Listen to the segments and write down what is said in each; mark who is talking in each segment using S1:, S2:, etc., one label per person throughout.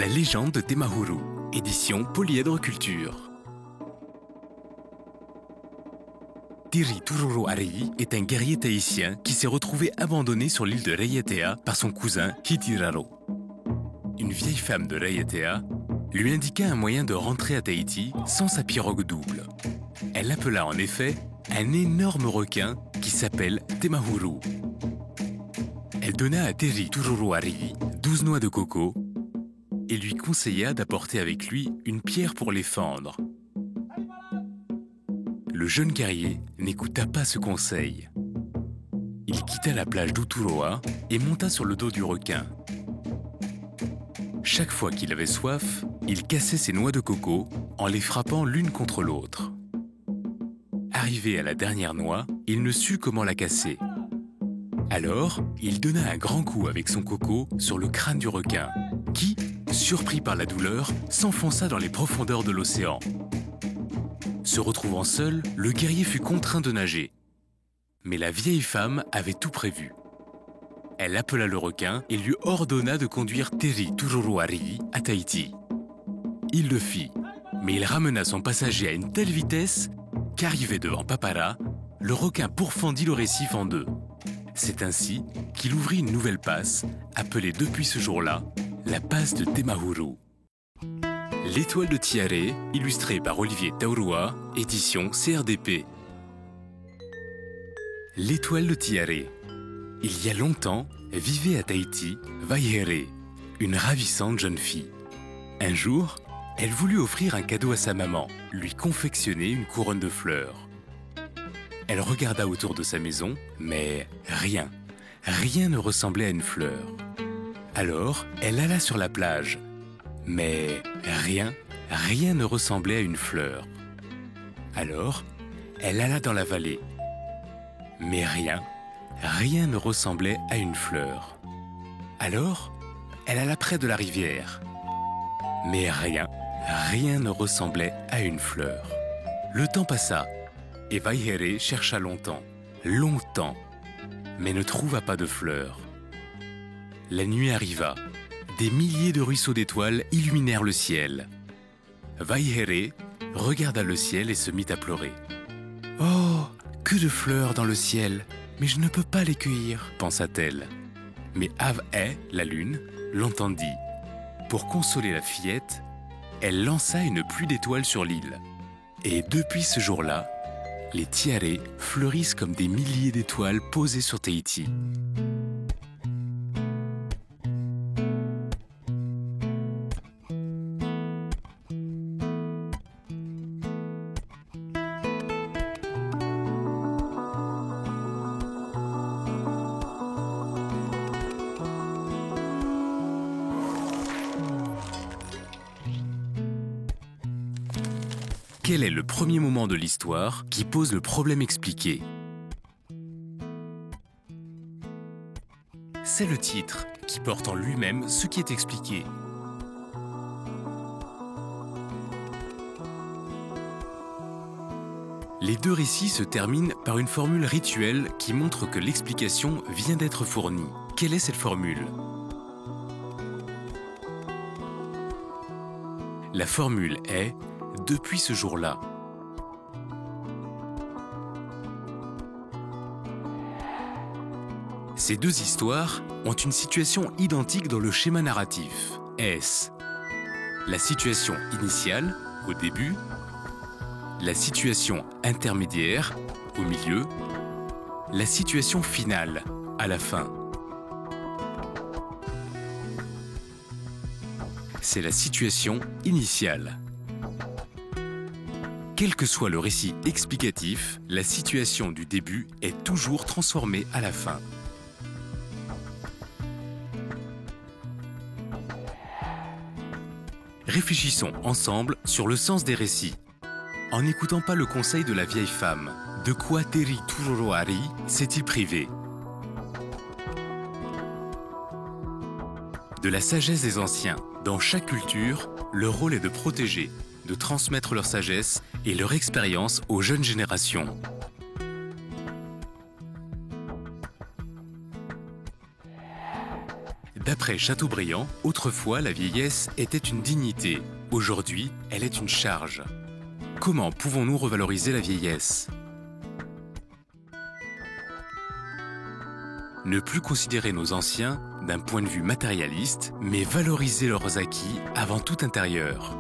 S1: La légende de Temahuru, édition Polyèdre Culture. Tiri Tururu Arii est un guerrier tahitien qui s'est retrouvé abandonné sur l'île de Raiatea par son cousin Hitiraro. Une vieille femme de Raiatea lui indiqua un moyen de rentrer à Tahiti sans sa pirogue double. Elle appela en effet un énorme requin qui s'appelle Temahuru. Elle donna à Tiri Tururu Arii 12 noix de coco et lui conseilla d'apporter avec lui une pierre pour les fendre. Le jeune guerrier n'écouta pas ce conseil. Il quitta la plage d'Uturoa et monta sur le dos du requin. Chaque fois qu'il avait soif, il cassait ses noix de coco en les frappant l'une contre l'autre. Arrivé à la dernière noix, il ne sut comment la casser. Alors, il donna un grand coup avec son coco sur le crâne du requin, qui, surpris par la douleur, s'enfonça dans les profondeurs de l'océan. Se retrouvant seul, le guerrier fut contraint de nager. Mais la vieille femme avait tout prévu. Elle appela le requin et lui ordonna de conduire Tiri Tururu Arii à Tahiti. Il le fit, mais il ramena son passager à une telle vitesse qu'arrivé devant Papara, le requin pourfendit le récif en deux. C'est ainsi qu'il ouvrit une nouvelle passe, appelée depuis ce jour-là la passe de Temahuru. L'étoile de Tiare, illustrée par Olivier Taurua, édition CRDP. L'étoile de Tiare. Il y a longtemps, vivait à Tahiti Vaihere, une ravissante jeune fille. Un jour, elle voulut offrir un cadeau à sa maman, lui confectionner une couronne de fleurs. Elle regarda autour de sa maison, mais rien ne ressemblait à une fleur. Alors, elle alla sur la plage, mais rien ne ressemblait à une fleur. Alors, elle alla dans la vallée, mais rien ne ressemblait à une fleur. Alors, elle alla près de la rivière, mais rien ne ressemblait à une fleur. Le temps passa, et Vaihere chercha longtemps, mais ne trouva pas de fleurs. La nuit arriva. Des milliers de ruisseaux d'étoiles illuminèrent le ciel. Vaihere regarda le ciel et se mit à pleurer. « Oh, que de fleurs dans le ciel, mais je ne peux pas les cueillir, pensa-t-elle. Mais Av-e, la lune, l'entendit. Pour consoler la fillette, elle lança une pluie d'étoiles sur l'île. Et depuis ce jour-là, les tiare fleurissent comme des milliers d'étoiles posées sur Tahiti. Quel est le premier moment de l'histoire qui pose le problème expliqué? C'est le titre qui porte en lui-même ce qui est expliqué. Les deux récits se terminent par une formule rituelle qui montre que l'explication vient d'être fournie. Quelle est cette formule? La formule est « depuis ce jour-là ». Ces deux histoires ont une situation identique dans le schéma narratif. Est-ce la situation initiale, au début, la situation intermédiaire, au milieu, la situation finale, à la fin? C'est la situation initiale. Quel que soit le récit explicatif, la situation du début est toujours transformée à la fin. Réfléchissons ensemble sur le sens des récits. En n'écoutant pas le conseil de la vieille femme, de quoi Tiri Tururu Arii s'est-il privé? De la sagesse des anciens. Dans chaque culture, le rôle est de protéger, de transmettre leur sagesse et leur expérience aux jeunes générations. D'après Chateaubriand, autrefois la vieillesse était une dignité. Aujourd'hui, elle est une charge. Comment pouvons-nous revaloriser la vieillesse? Ne plus considérer nos anciens d'un point de vue matérialiste, mais valoriser leurs acquis avant tout intérieur.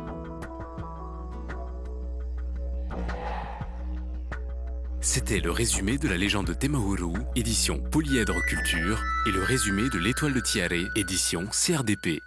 S1: C'était le résumé de la légende de Temahuru, édition Polyèdre Culture, et le résumé de l'Étoile de Tiare, édition CRDP.